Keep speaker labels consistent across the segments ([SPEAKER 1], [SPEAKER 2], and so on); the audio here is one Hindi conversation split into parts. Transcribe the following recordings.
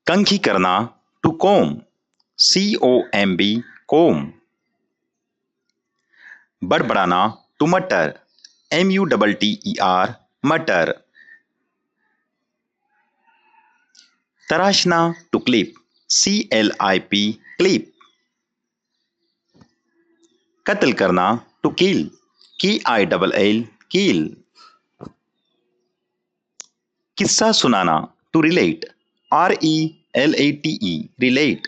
[SPEAKER 1] कंघी करना, टू कोम, COMB, कोम। बड़बड़ाना, टू मटर, MUTTER, मटर। तराशना, टू क्लिप, CLIP, क्लिप। कत्ल करना, टू किल, KILL, किल। किस्सा सुनाना, टू रिलेट, RELATE, रिलेट।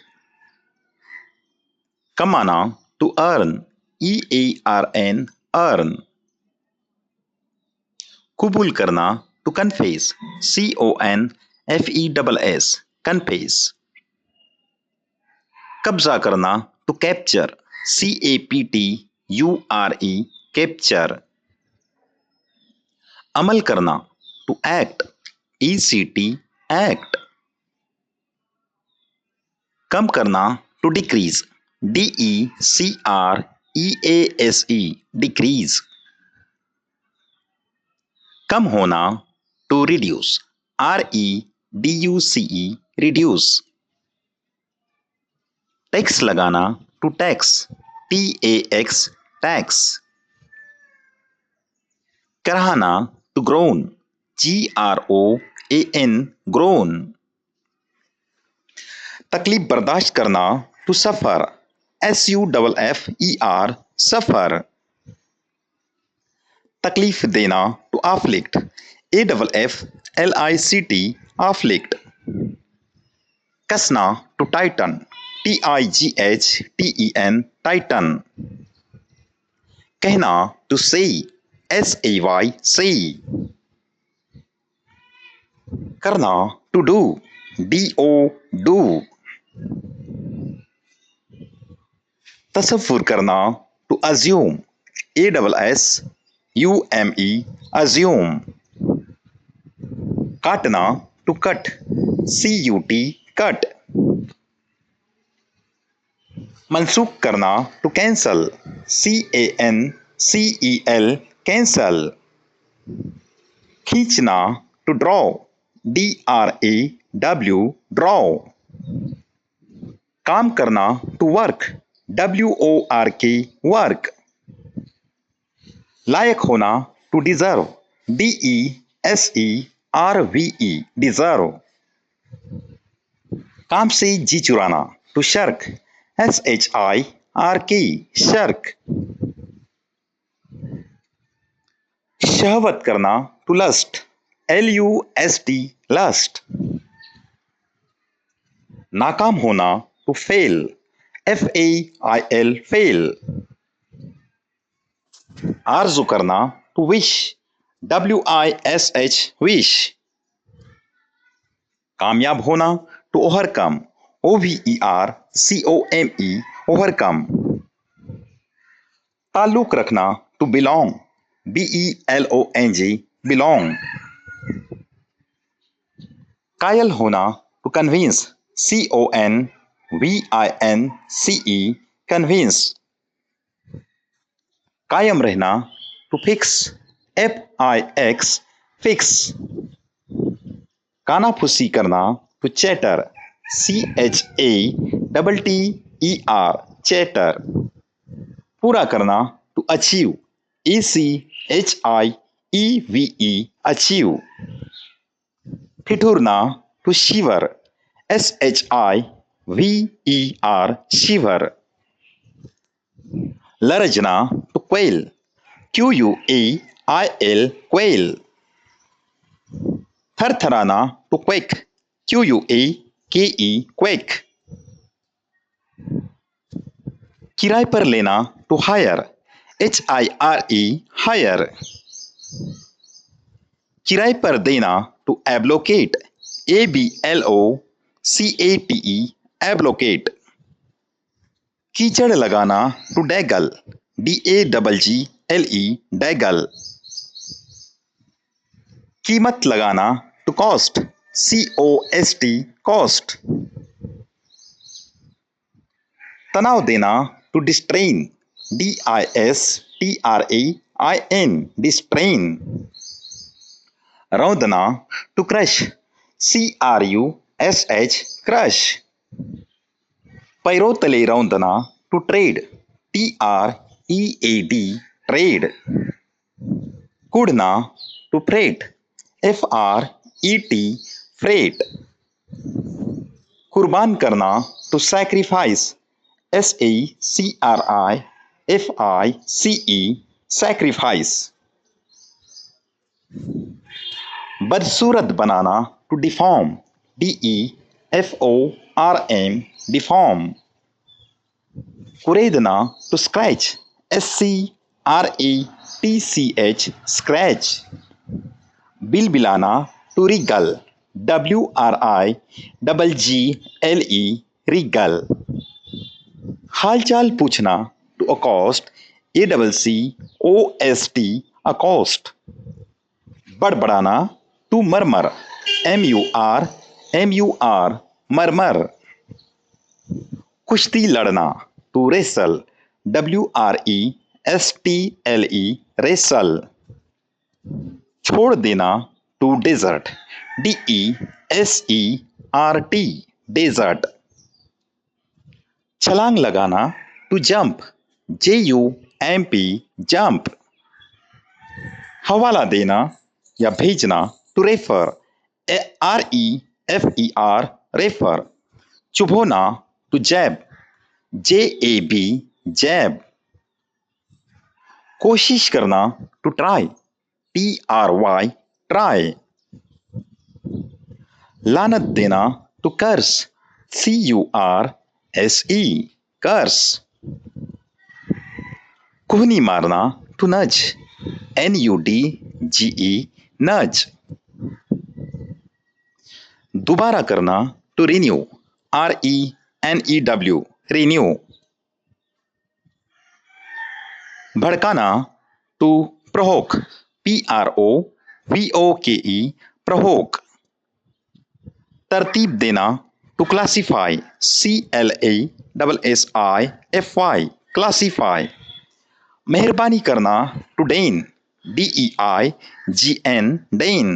[SPEAKER 1] कमाना, टू अर्न, EARN, अर्न। कबूल करना, टू कन्फेस, CONFESS, कन्फेस। कब्जा करना, टू कैप्चर, CAPTURE, कैप्चर। अमल करना, टू एक्ट, ECT, एक्ट। कम करना, टू डिक्रीज, DECREASE, डिक्रीज। कम होना, to reduce, REDUCE, reduce. Tax लगाना, to tax, TAX, tax. कराहना, to groan, GROAN, groan. तकलीफ बर्दाश्त करना, टू सफर, SUFFER, सफर। तकलीफ देना, टू आफ्लिक्ट, AFFLICT, आफ्लिक्ट। कसना, टू टाइटन, TIGHTEN, टाइटन। कहना, टू से, SAY, से। करना, टू डू, DO, डू। तसव्वुर करना, टू अज्यूम, ASSUME, अज्यूम। काटना, टू कट, CUT, कट। मनसूख करना, टू कैंसल, CANCEL, कैंसल। खींचना, टू ड्रॉ, DRAW, ड्रॉ। काम करना, टू वर्क, WORK, वर्क। लायक होना, टू डिजर्व, DESERVE, डिजर्व। काम से जी चुराना, टू शर्क, SHIRK, शर्क। शहवत करना, टू लस्ट, LUST, लस्ट। नाकाम होना, टू फेल, FAIL, फेल। आरजू करना, टू विश, WISH, विश। कामयाब होना, टू ओवरकम, OVERCOME, ओवरकम। ताल्लुक रखना, टू बिलोंग, BELONG, बिलोंग। कायल होना, टू कन्विंस, CONVINCE, कन्विंस। कायम रहना, टू फिक्स, FIX, फिक्स। कानाफूसी करना, टू चैटर, CHATTER, चैटर। पूरा करना, टू अचीव, ACHIEVE, अचीव। ठिठुरना, टू शिवर, SHIVER, शिवर। लरजना, टू क्वेल, QUAIL, क्वेल। थरथराना, टू क्वेक, QUAKE, क्वेक। किराए पर लेना, टू हायर, HIRE, हायर। किराए पर देना, टू एब्लोकेट, ABLOCATE, एब्लोकेट। कीचड़ लगाना, टू डैगल, DAGGLE, डैगल। कीमत लगाना, टू कॉस्ट, COST, कॉस्ट। तनाव देना, टू डिस्ट्रेन, DISTRAIN, डिस्ट्रेन। रौंदना, टू क्रश, CRUSH, क्रश पैरों तले रौंदना टू ट्रेड TREAD ट्रेड कुड़ना टू फ्रेट FRET फ्रेट कुर्बान करना टू सैक्रिफाइस SACRIFICE सैक्रिफाइस बदसूरत बनाना टू डिफॉर्म DEFORM डिफॉर्म कुरेदना टू स्क्रैच SCRATCH स्क्रैच बिलबिलाना टू रिगल WRIGGLE रिगल हालचाल पूछना टू अकोस्ट ACCOST अकोस्ट बड़बड़ाना टू मरमर MUR मरमर कुश्ती लड़ना टू रेसल WRESTLE रेसल छोड़ देना टू डेजर्ट DESERT डेजर्ट छलांग लगाना टू जंप JUMP जंप हवाला देना या भेजना टू रेफर REFER रेफर चुभोना टू जैब JAB जैब कोशिश करना टू ट्राई TRY ट्राई लानत देना टू कर्स CURSE कर्स कुहनी मारना टू नज NUDGE नज दोबारा करना टू रिन्यू RENEW रिन्यू भड़काना टू प्रोवोक PROVOKE प्रोवोक तरतीब देना टू क्लासीफाई CLASSIFY क्लासीफाई मेहरबानी करना टू डेन DEIGN डेन